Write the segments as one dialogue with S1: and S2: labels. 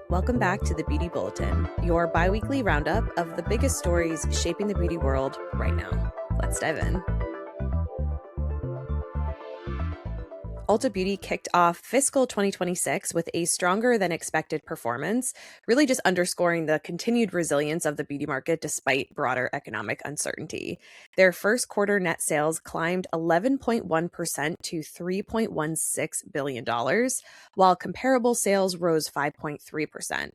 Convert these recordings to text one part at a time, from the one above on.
S1: Welcome back to the Beauty Bulletin, your bi-weekly roundup of the biggest stories shaping the beauty world right now. Let's dive in. Ulta Beauty kicked off fiscal 2026 with a stronger than expected performance, really just underscoring the continued resilience of the beauty market despite broader economic uncertainty. Their first quarter net sales climbed 11.1% to $3.16 billion, while comparable sales rose 5.3%,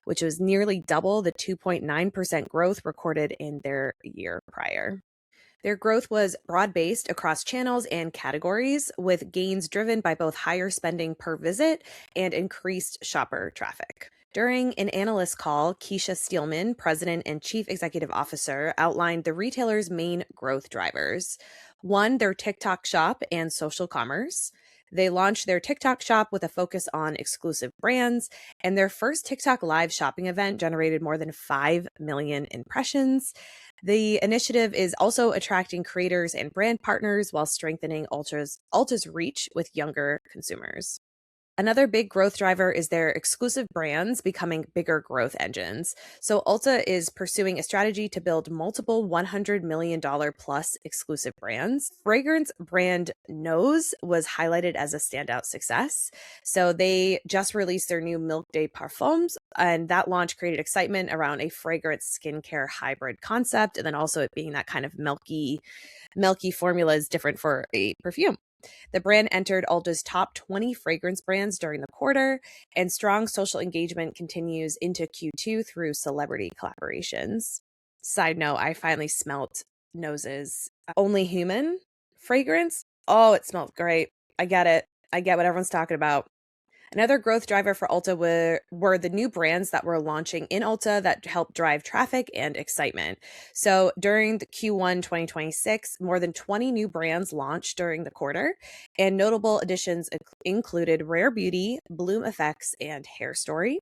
S1: which was nearly double the 2.9% growth recorded in their year prior. Their growth was broad-based across channels and categories, with gains driven by both higher spending per visit and increased shopper traffic. During an analyst call, Keisha Steelman, President and Chief Executive Officer, outlined the retailer's main growth drivers. One, their TikTok shop and social commerce. They launched their TikTok shop with a focus on exclusive brands, and their first TikTok live shopping event generated more than 5 million impressions. The initiative is also attracting creators and brand partners while strengthening Ulta's reach with younger consumers. Another big growth driver is their exclusive brands becoming bigger growth engines. So Ulta is pursuing a strategy to build multiple $100 million plus exclusive brands. Fragrance brand Nose was highlighted as a standout success. So they just released their new Milk Day parfums, and that launch created excitement around a fragrance skincare hybrid concept, and then also it being that kind of milky formula is different for a perfume. The brand entered Ulta's top 20 fragrance brands during the quarter, and strong social engagement continues into Q2 through celebrity collaborations. Side note, I finally smelt Nose's Only Human fragrance. Oh, it smells great. I get it. I get what everyone's talking about. Another growth driver for Ulta were the new brands that were launching in Ulta that helped drive traffic and excitement. So during the Q1 2026, more than 20 new brands launched during the quarter, and notable additions included Rare Beauty, Bloom Effects, and Hair Story.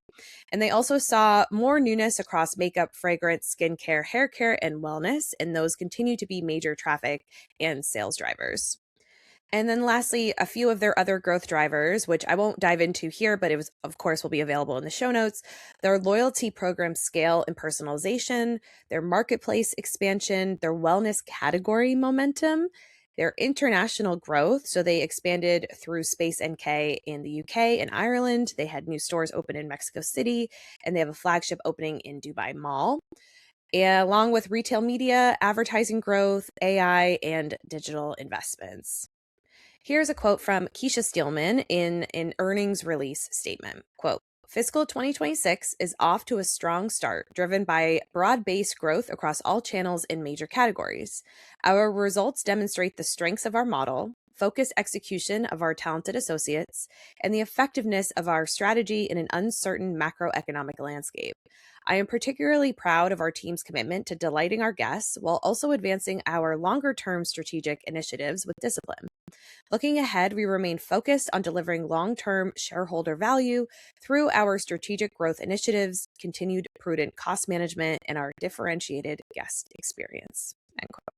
S1: And they also saw more newness across makeup, fragrance, skincare, hair care, and wellness, and those continue to be major traffic and sales drivers. And then lastly, a few of their other growth drivers, which I won't dive into here, but it was, of course, will be available in the show notes. Their loyalty program scale and personalization, their marketplace expansion, their wellness category momentum, their international growth. So they expanded through Space NK in the UK and Ireland. They had new stores open in Mexico City, and they have a flagship opening in Dubai Mall. Along with retail media, advertising growth, AI, and digital investments. Here's a quote from Keisha Steelman in an earnings release statement. Quote, "Fiscal 2026 is off to a strong start, driven by broad-based growth across all channels in major categories. Our results demonstrate the strengths of our model, focused execution of our talented associates, and the effectiveness of our strategy in an uncertain macroeconomic landscape. I am particularly proud of our team's commitment to delighting our guests while also advancing our longer-term strategic initiatives with discipline. Looking ahead, we remain focused on delivering long-term shareholder value through our strategic growth initiatives, continued prudent cost management, and our differentiated guest experience." End quote.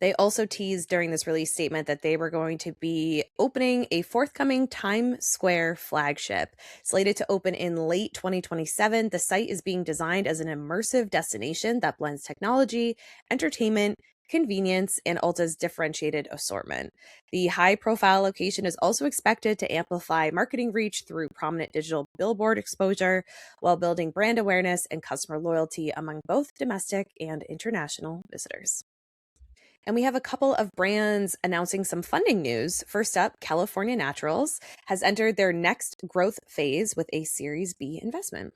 S1: They also teased during this release statement that they were going to be opening a forthcoming Times Square flagship. Slated to open in late 2027, the site is being designed as an immersive destination that blends technology, entertainment, convenience, and Ulta's differentiated assortment. The high-profile location is also expected to amplify marketing reach through prominent digital billboard exposure while building brand awareness and customer loyalty among both domestic and international visitors. And we have a couple of brands announcing some funding news. First up, California Naturals has entered their next growth phase with a Series B investment.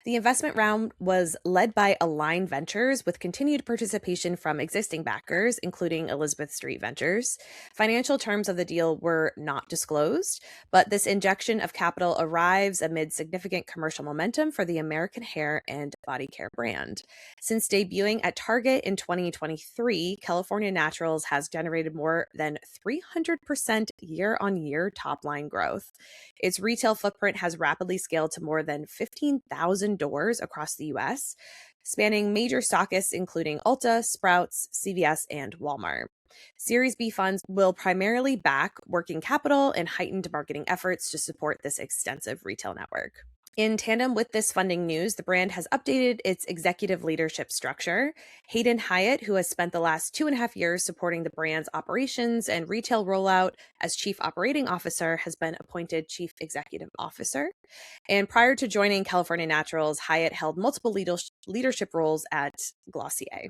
S1: The investment round was led by Align Ventures with continued participation from existing backers, including Elizabeth Street Ventures. Financial terms of the deal were not disclosed, but this injection of capital arrives amid significant commercial momentum for the American hair and body care brand. Since debuting at Target in 2023, California Naturals has generated more than 300% year-on-year top-line growth. Its retail footprint has rapidly scaled to more than 15,000 doors across the US, spanning major stockists including Ulta, Sprouts, CVS, and Walmart. Series B funds will primarily back working capital and heightened marketing efforts to support this extensive retail network. In tandem with this funding news, the brand has updated its executive leadership structure. Hayden Hyatt, who has spent the last 2.5 years supporting the brand's operations and retail rollout as Chief Operating Officer, has been appointed Chief Executive Officer. And prior to joining California Naturals, Hyatt held multiple leadership roles at Glossier.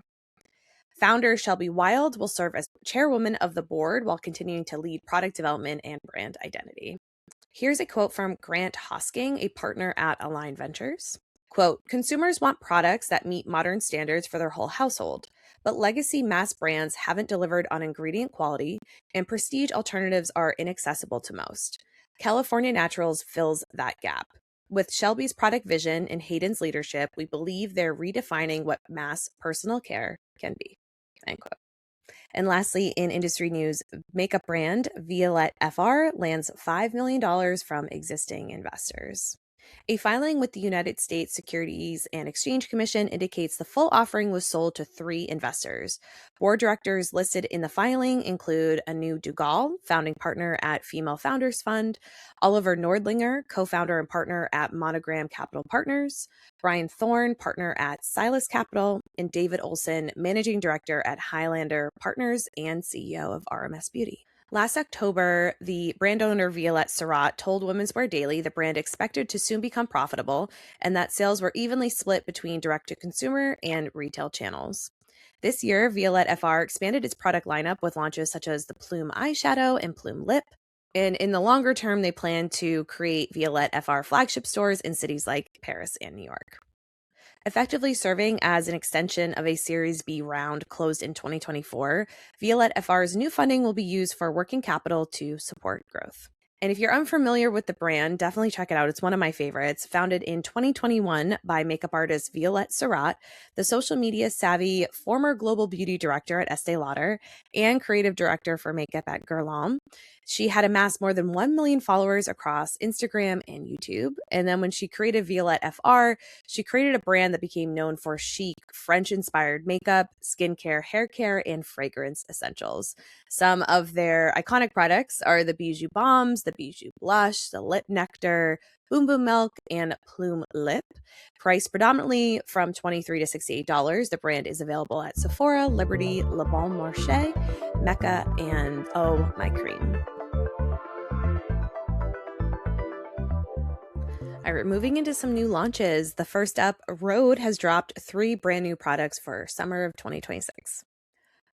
S1: Founder Shelby Wild will serve as chairwoman of the board while continuing to lead product development and brand identity. Here's a quote from Grant Hosking, a partner at Align Ventures. Quote, consumers want products that meet modern standards for their whole household, but legacy mass brands haven't delivered on ingredient quality, and prestige alternatives are inaccessible to most. California Naturals fills that gap. With Shelby's product vision and Hayden's leadership, we believe they're redefining what mass personal care can be. End quote. And lastly, in industry news, makeup brand Violette FR lands $5 million from existing investors. A filing with the United States Securities and Exchange Commission indicates the full offering was sold to 3 investors. Board directors listed in the filing include Anu Dugal, founding partner at Female Founders Fund, Oliver Nordlinger, co-founder and partner at Monogram Capital Partners, Brian Thorne, partner at Silas Capital, and David Olson, managing director at Highlander Partners and CEO of RMS Beauty. Last October, the brand owner Violette Surratt told Women's Wear Daily the brand expected to soon become profitable and that sales were evenly split between direct-to-consumer and retail channels. This year, Violette FR expanded its product lineup with launches such as the Plume eyeshadow and Plume lip. And in the longer term, they plan to create Violette FR flagship stores in cities like Paris and New York. Effectively serving as an extension of a Series B round closed in 2024, Violette FR's new funding will be used for working capital to support growth. And if you're unfamiliar with the brand, definitely check it out. It's one of my favorites. Founded in 2021 by makeup artist Violette Surratt, the social media savvy former global beauty director at Estee Lauder and creative director for makeup at Guerlain. She had amassed more than 1 million followers across Instagram and YouTube. And then when she created Violette FR, she created a brand that became known for chic, French-inspired makeup, skincare, hair care, and fragrance essentials. Some of their iconic products are the Bijou Bombs, the Bijou Blush, the Lip Nectar, Boom Boom Milk, and Plume Lip. Priced predominantly from $23 to $68, the brand is available at Sephora, Liberty, Le Bon Marché, Mecca, and Oh My Cream. All right, moving into some new launches. The first up, Rhode has dropped 3 brand new products for summer of 2026.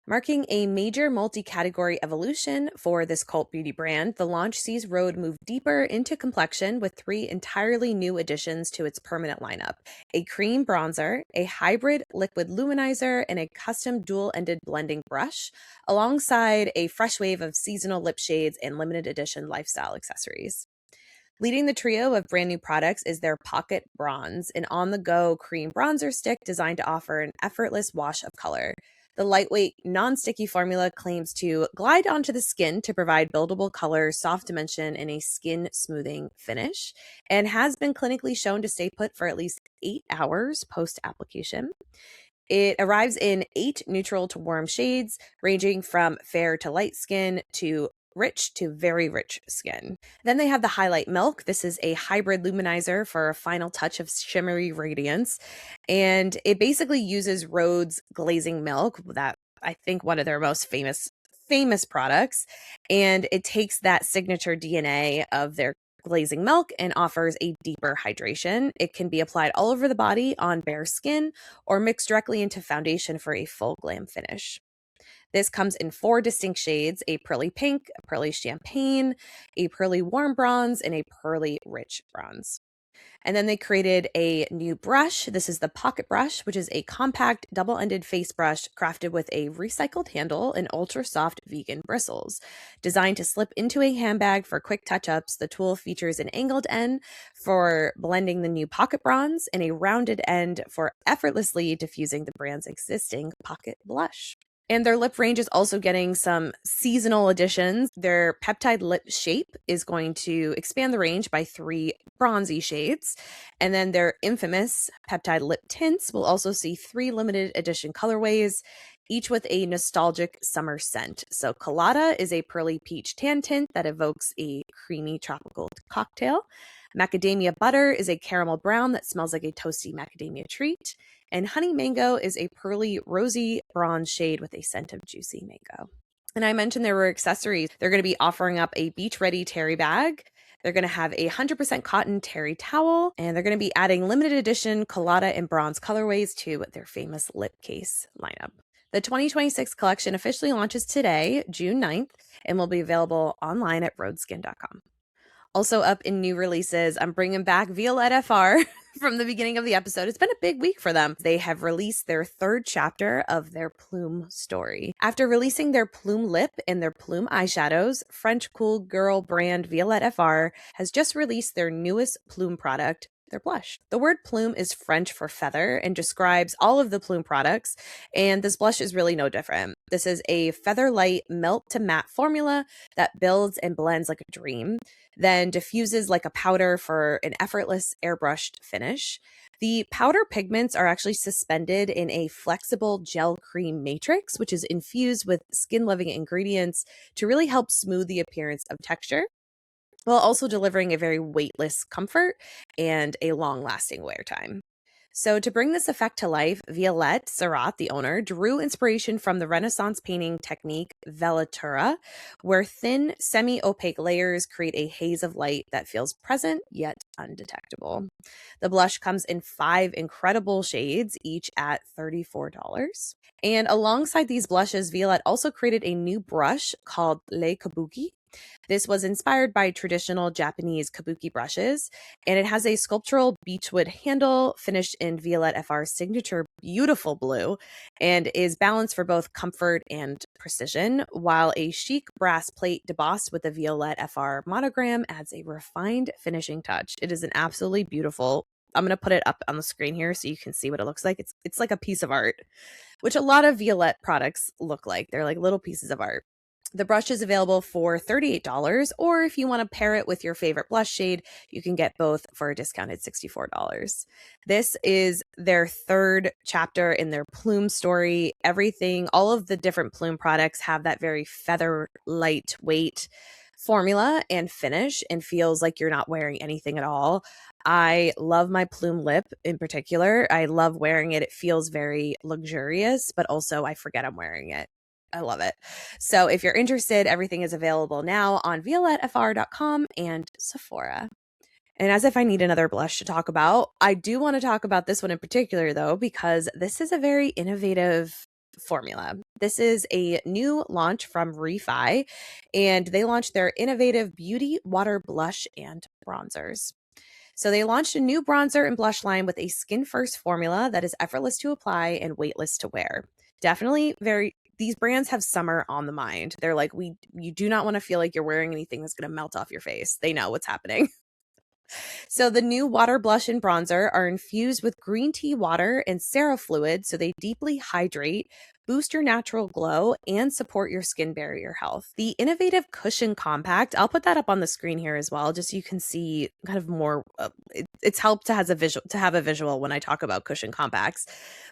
S1: Marking a major multi-category evolution for this cult beauty brand, the launch sees Rhode move deeper into complexion with 3 entirely new additions to its permanent lineup: a cream bronzer, a hybrid liquid luminizer, and a custom dual-ended blending brush, alongside a fresh wave of seasonal lip shades and limited edition lifestyle accessories. Leading the trio of brand new products is their Pocket Bronze, an on-the-go cream bronzer stick designed to offer an effortless wash of color. The lightweight, non-sticky formula claims to glide onto the skin to provide buildable color, soft dimension, and a skin-smoothing finish, and has been clinically shown to stay put for at least 8 hours post-application. It arrives in 8 neutral to warm shades, ranging from fair to light skin to rich to very rich skin. Then they have the Highlight Milk. This is a hybrid luminizer for a final touch of shimmery radiance. And it basically uses Rhode's glazing milk, that I think one of their most famous products. And it takes that signature DNA of their glazing milk and offers a deeper hydration. It can be applied all over the body on bare skin or mixed directly into foundation for a full glam finish. This comes in 4 distinct shades: a pearly pink, a pearly champagne, a pearly warm bronze, and a pearly rich bronze. And then they created a new brush. This is the Pocket Brush, which is a compact double-ended face brush crafted with a recycled handle and ultra-soft vegan bristles. Designed to slip into a handbag for quick touch-ups, the tool features an angled end for blending the new Pocket Bronze and a rounded end for effortlessly diffusing the brand's existing Pocket Blush. And their lip range is also getting some seasonal additions. Their peptide lip shape is going to expand the range by 3 bronzy shades. And then their infamous peptide lip tints will also see 3 limited edition colorways, each with a nostalgic summer scent. So Colada is a pearly peach tan tint that evokes a creamy tropical cocktail. Macadamia butter is a caramel brown that smells like a toasty macadamia treat. And honey mango is a pearly, rosy bronze shade with a scent of juicy mango. And I mentioned there were accessories. They're going to be offering up a beach-ready terry bag. They're going to have a 100% cotton terry towel, and they're going to be adding limited edition colada and bronze colorways to their famous lip case lineup. The 2026 collection officially launches today, June 9th, and will be available online at roadskin.com. Also up in new releases, I'm bringing back Violette FR from the beginning of the episode. It's been a big week for them. They have released their third chapter of their plume story. After releasing their plume lip and their plume eyeshadows, French cool girl brand Violette FR has just released their newest plume product, their blush. The word plume is French for feather and describes all of the plume products, and this blush is really no different. This is a feather light melt to matte formula that builds and blends like a dream, then diffuses like a powder for an effortless airbrushed finish. The powder pigments are actually suspended in a flexible gel cream matrix, which is infused with skin-loving ingredients to really help smooth the appearance of texture, while also delivering a very weightless comfort and a long-lasting wear time. So to bring this effect to life, Violette Serrat, the owner, drew inspiration from the Renaissance painting technique velatura, where thin, semi-opaque layers create a haze of light that feels present yet undetectable. The blush comes in 5 incredible shades, each at $34. And alongside these blushes, Violette also created a new brush called Le Kabuki. This was inspired by traditional Japanese kabuki brushes, and it has a sculptural beechwood handle finished in Violette FR's signature beautiful blue and is balanced for both comfort and precision, while a chic brass plate debossed with the Violette FR monogram adds a refined finishing touch. It is an absolutely beautiful. I'm going to put it up on the screen here so you can see what it looks like. It's like a piece of art, which a lot of Violette products look like. They're like little pieces of art. The brush is available for $38, or if you want to pair it with your favorite blush shade, you can get both for a discounted $64. This is their third chapter in their plume story. Everything, all of the different plume products have that very feather lightweight formula and finish and feels like you're not wearing anything at all. I love my plume lip in particular. I love wearing it. It feels very luxurious, but also I forget I'm wearing it. I love it. So if you're interested, everything is available now on violettefr.com and Sephora. And as if I need another blush to talk about, I do want to talk about this one in particular, though, because this is a very innovative formula. This is a new launch from REFY, and they launched their innovative Beauty Water Blush and Bronzers. So they launched a new bronzer and blush line with a skin-first formula that is effortless to apply and weightless to wear. Definitely these brands have summer on the mind. They're like, you do not want to feel like you're wearing anything that's going to melt off your face. They know what's happening. So the new water blush and bronzer are infused with green tea water and Cera fluid, so they deeply hydrate, boost your natural glow, and support your skin barrier health. The innovative cushion compact, I'll put that up on the screen here as well, just so you can see kind of more. It's helped to have a visual when I talk about cushion compacts.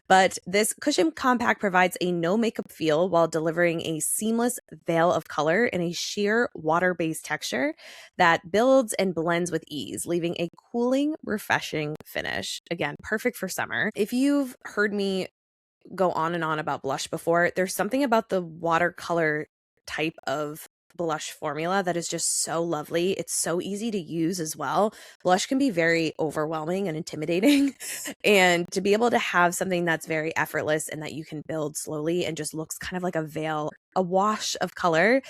S1: But this cushion compact provides a no makeup feel while delivering a seamless veil of color and a sheer water-based texture that builds and blends with ease, leaving a cooling, refreshing finish. Again, perfect for summer. If you've heard me go on and on about blush before, there's something about the watercolor type of blush formula that is just so lovely. It's so easy to use as well. Blush can be very overwhelming and intimidating, and to be able to have something that's very effortless and that you can build slowly and just looks kind of like a veil, a wash of color,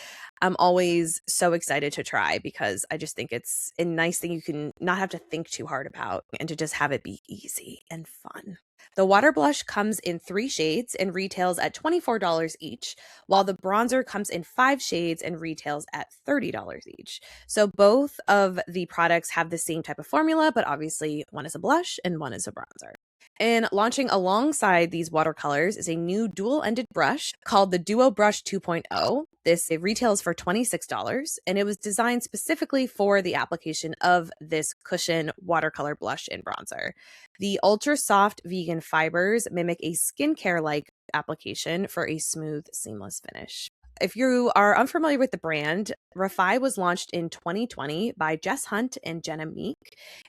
S1: I'm always so excited to try, because I just think it's a nice thing you can not have to think too hard about and to just have it be easy and fun. The water blush comes in 3 shades and retails at $24 each, while the bronzer comes in 5 shades and retails at $30 each. So both of the products have the same type of formula, but obviously one is a blush and one is a bronzer. And launching alongside these watercolors is a new dual-ended brush called the Duo Brush 2.0. It retails for $26, and it was designed specifically for the application of this cushion watercolor blush and bronzer. The ultra soft vegan fibers mimic a skincare-like application for a smooth, seamless finish. If you are unfamiliar with the brand, REFY was launched in 2020 by Jess Hunt and Jenna Meek,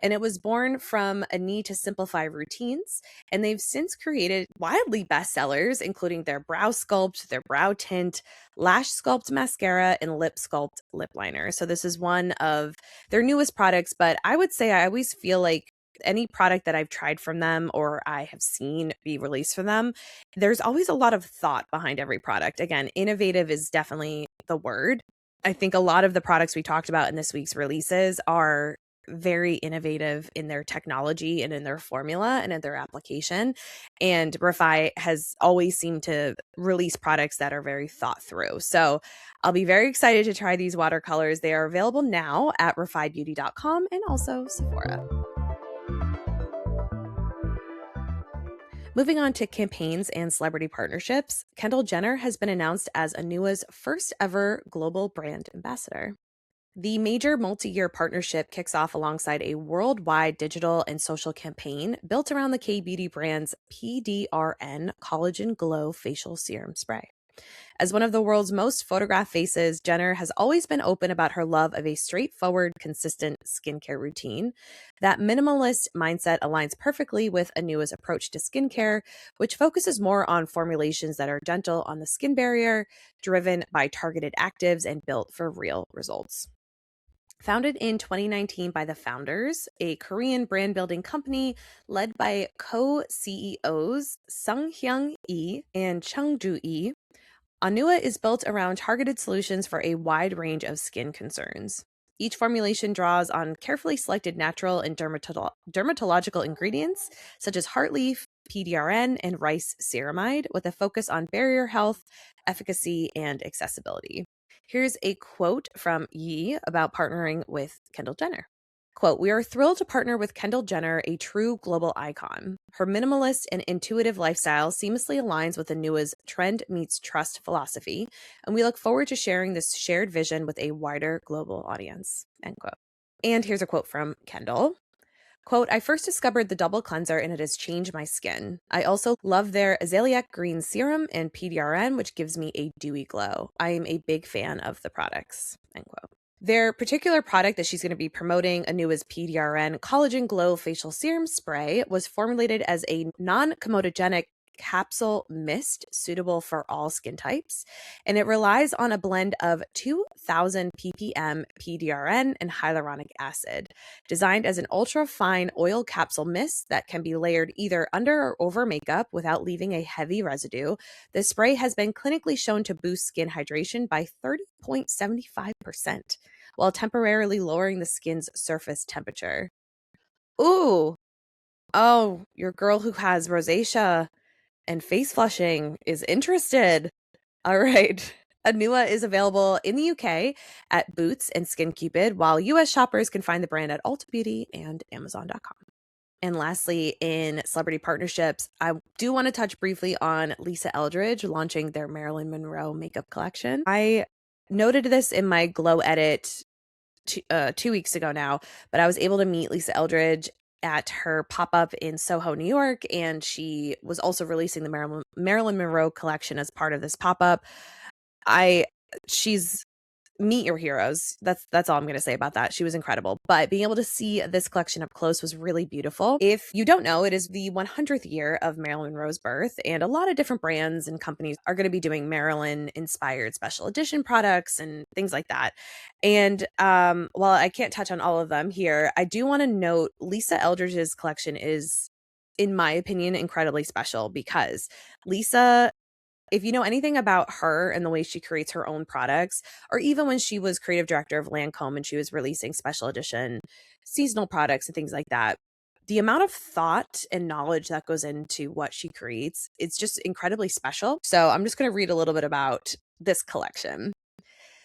S1: and it was born from a need to simplify routines. And they've since created wildly bestsellers, including their brow sculpt, their brow tint, lash sculpt mascara, and lip sculpt lip liner. So this is one of their newest products, but I would say I always feel like any product that I've tried from them or I have seen be released from them, there's always a lot of thought behind every product. Again, innovative is definitely the word. I think a lot of the products we talked about in this week's releases are very innovative in their technology and in their formula and in their application. And REFY has always seemed to release products that are very thought through. So I'll be very excited to try these watercolors. They are available now at refybeauty.com and also Sephora. Moving on to campaigns and celebrity partnerships, Kendall Jenner has been announced as Anua's first ever global brand ambassador. The major multi-year partnership kicks off alongside a worldwide digital and social campaign built around the kbeauty brand's PDRN Collagen Glow Facial Serum Spray. As one of the world's most photographed faces, Jenner has always been open about her love of a straightforward, consistent skincare routine. That minimalist mindset aligns perfectly with Anua's approach to skincare, which focuses more on formulations that are gentle on the skin barrier, driven by targeted actives, and built for real results. Founded in 2019 by the founders, a Korean brand building company led by co-CEOs Sung-hyung Lee and Chung-ju Lee, Anua is built around targeted solutions for a wide range of skin concerns. Each formulation draws on carefully selected natural and dermatological ingredients such as heart leaf, PDRN, and rice ceramide, with a focus on barrier health, efficacy, and accessibility. Here's a quote from Yi about partnering with Kendall Jenner. Quote, "We are thrilled to partner with Kendall Jenner, a true global icon. Her minimalist and intuitive lifestyle seamlessly aligns with Anua's trend meets trust philosophy, and we look forward to sharing this shared vision with a wider global audience." End quote. And here's a quote from Kendall. Quote, "I first discovered the double cleanser and it has changed my skin. I also love their azalea green serum and PDRN, which gives me a dewy glow. I am a big fan of the products." End quote. Their particular product that she's going to be promoting, Anua's PDRN Collagen Glow Facial Serum Spray, was formulated as a non-comedogenic capsule mist suitable for all skin types, and it relies on a blend of 2,000 ppm PDRN and hyaluronic acid, designed as an ultra-fine oil capsule mist that can be layered either under or over makeup without leaving a heavy residue. The spray has been clinically shown to boost skin hydration by 30.75%, while temporarily lowering the skin's surface temperature. Ooh, oh, your girl who has rosacea and face flushing is interested. All right. Anua is available in the UK at Boots and SkinCupid, while US shoppers can find the brand at Ulta Beauty and Amazon.com. And lastly, in celebrity partnerships, I do want to touch briefly on Lisa Eldridge launching their Marilyn Monroe makeup collection. I noted this in my Glow Edit 2 weeks ago now, but I was able to meet Lisa Eldridge at her pop-up in Soho, New York, and she was also releasing the Marilyn Monroe collection as part of this pop-up. She's meet your heroes. That's all I'm going to say about that. She was incredible. But being able to see this collection up close was really beautiful. If you don't know, it is the 100th year of Marilyn Monroe's birth, and a lot of different brands and companies are going to be doing Marilyn-inspired special edition products and things like that. And while I can't touch on all of them here, I do want to note Lisa Eldridge's collection is, in my opinion, incredibly special because Lisa, if you know anything about her and the way she creates her own products, or even when she was creative director of Lancome and she was releasing special edition seasonal products and things like that, the amount of thought and knowledge that goes into what she creates, it's just incredibly special. So I'm just going to read a little bit about this collection.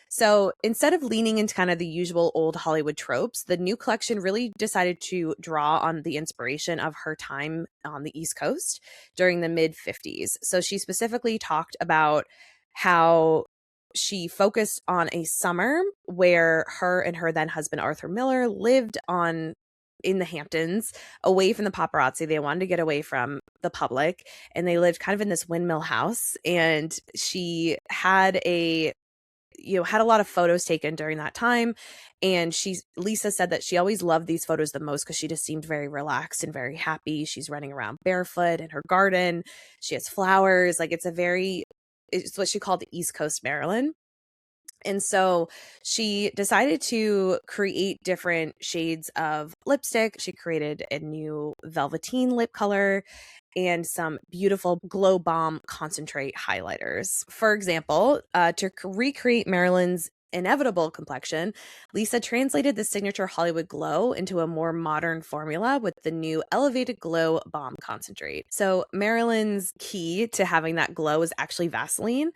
S1: So instead of leaning into kind of the usual old Hollywood tropes, the new collection really decided to draw on the inspiration of her time on the East Coast during the mid-50s. So she specifically talked about how she focused on a summer where her and her then husband Arthur Miller lived on in the Hamptons, away from the paparazzi. They wanted to get away from the public, and they lived kind of in this windmill house. And she had had a lot of photos taken during that time. And Lisa said that she always loved these photos the most because she just seemed very relaxed and very happy. She's running around barefoot in her garden. She has flowers. Like it's what she called the East Coast Marilyn. And so she decided to create different shades of lipstick. She created a new velveteen lip color and some beautiful Glow Bomb concentrate highlighters. For example, to recreate Marilyn's inevitable complexion, Lisa translated the signature Hollywood glow into a more modern formula with the new elevated Glow Bomb concentrate. So Marilyn's key to having that glow is actually Vaseline,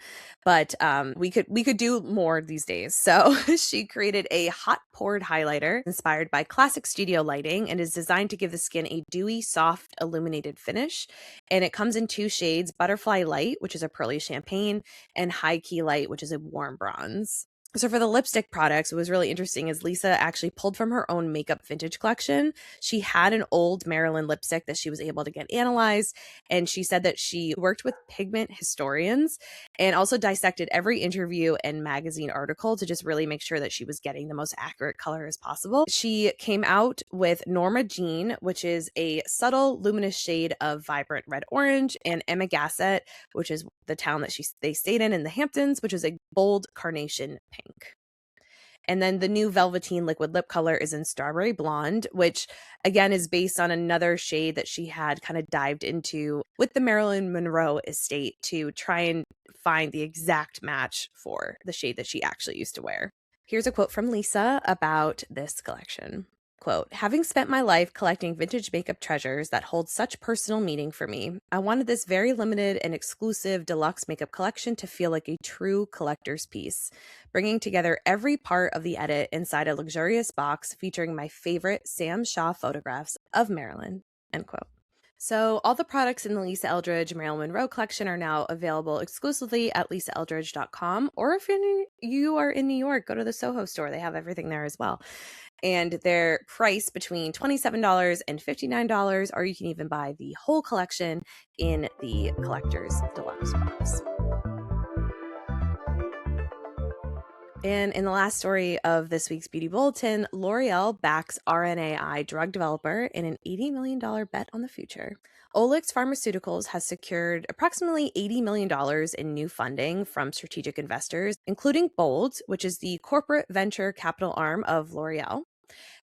S1: but we could do more these days. So she created a hot poured highlighter inspired by classic studio lighting and is designed to give the skin a dewy, soft, illuminated finish. And it comes in two shades: Butterfly Light, which is a pearly champagne, and High Key Light, which is a warm bronze. So for the lipstick products, what was really interesting is Lisa actually pulled from her own makeup vintage collection. She had an old Marilyn lipstick that she was able to get analyzed, and she said that she worked with pigment historians and also dissected every interview and magazine article to just really make sure that she was getting the most accurate color as possible. She came out with Norma Jean, which is a subtle luminous shade of vibrant red orange, and Emma Gasset, which is the town that they stayed in the Hamptons, which is a bold carnation pink. And then the new Velveteen liquid lip color is in Strawberry Blonde, which again is based on another shade that she had kind of dived into with the Marilyn Monroe estate to try and find the exact match for the shade that she actually used to wear. Here's a quote from Lisa about this collection. Quote, "Having spent my life collecting vintage makeup treasures that hold such personal meaning for me, I wanted this very limited and exclusive deluxe makeup collection to feel like a true collector's piece, bringing together every part of the edit inside a luxurious box featuring my favorite Sam Shaw photographs of Marilyn." End quote. So all the products in the Lisa Eldridge Marilyn Monroe collection are now available exclusively at lisaeldridge.com, or if you are in New York, go to the Soho store. They have everything there as well. And they're priced between $27 and $59, or you can even buy the whole collection in the collector's deluxe box. And in the last story of this week's Beauty Bulletin, L'Oreal backs RNAi drug developer in an $80 million bet on the future. Olix Pharmaceuticals has secured approximately $80 million in new funding from strategic investors, including Bold, which is the corporate venture capital arm of L'Oreal.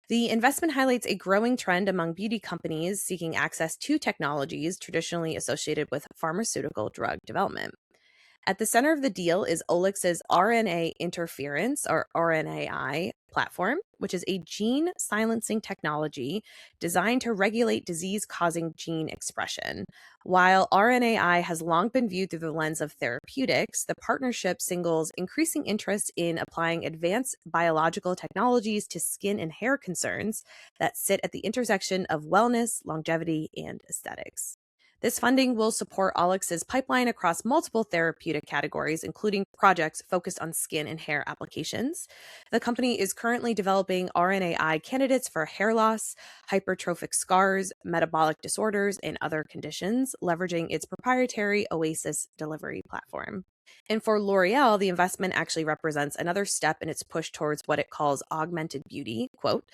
S1: The investment highlights a growing trend among beauty companies seeking access to technologies traditionally associated with pharmaceutical drug development. At the center of the deal is Olix's RNA interference, or RNAi, platform, which is a gene silencing technology designed to regulate disease-causing gene expression. While RNAi has long been viewed through the lens of therapeutics, the partnership signals increasing interest in applying advanced biological technologies to skin and hair concerns that sit at the intersection of wellness, longevity, and aesthetics. This funding will support Olix's pipeline across multiple therapeutic categories, including projects focused on skin and hair applications. The company is currently developing RNAi candidates for hair loss, hypertrophic scars, metabolic disorders, and other conditions, leveraging its proprietary Oasis delivery platform. And for L'Oreal, the investment actually represents another step in its push towards what it calls augmented beauty, quote,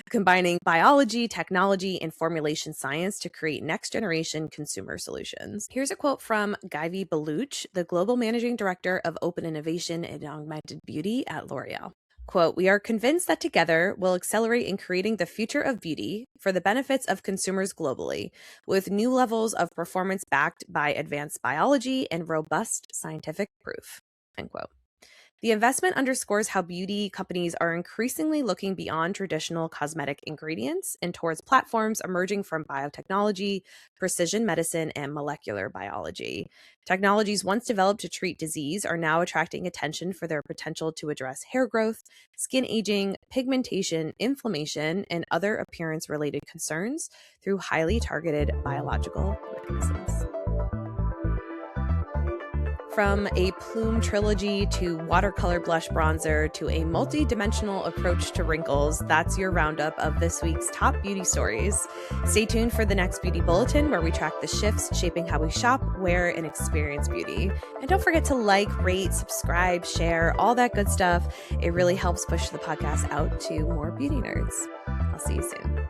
S1: combining biology, technology, and formulation science to create next-generation consumer solutions. Here's a quote from Guyvi Baluch, the Global Managing Director of Open Innovation and Augmented Beauty at L'Oreal. Quote, "We are convinced that together we'll accelerate in creating the future of beauty for the benefits of consumers globally, with new levels of performance backed by advanced biology and robust scientific proof." End quote. The investment underscores how beauty companies are increasingly looking beyond traditional cosmetic ingredients and towards platforms emerging from biotechnology, precision medicine, and molecular biology. Technologies once developed to treat disease are now attracting attention for their potential to address hair growth, skin aging, pigmentation, inflammation, and other appearance-related concerns through highly targeted biological mechanisms. From a plume trilogy to watercolor blush bronzer to a multi-dimensional approach to wrinkles, that's your roundup of this week's top beauty stories. Stay tuned for the next Beauty Bulletin, where we track the shifts shaping how we shop, wear, and experience beauty. And don't forget to like, rate, subscribe, share, all that good stuff. It really helps push the podcast out to more beauty nerds. I'll see you soon.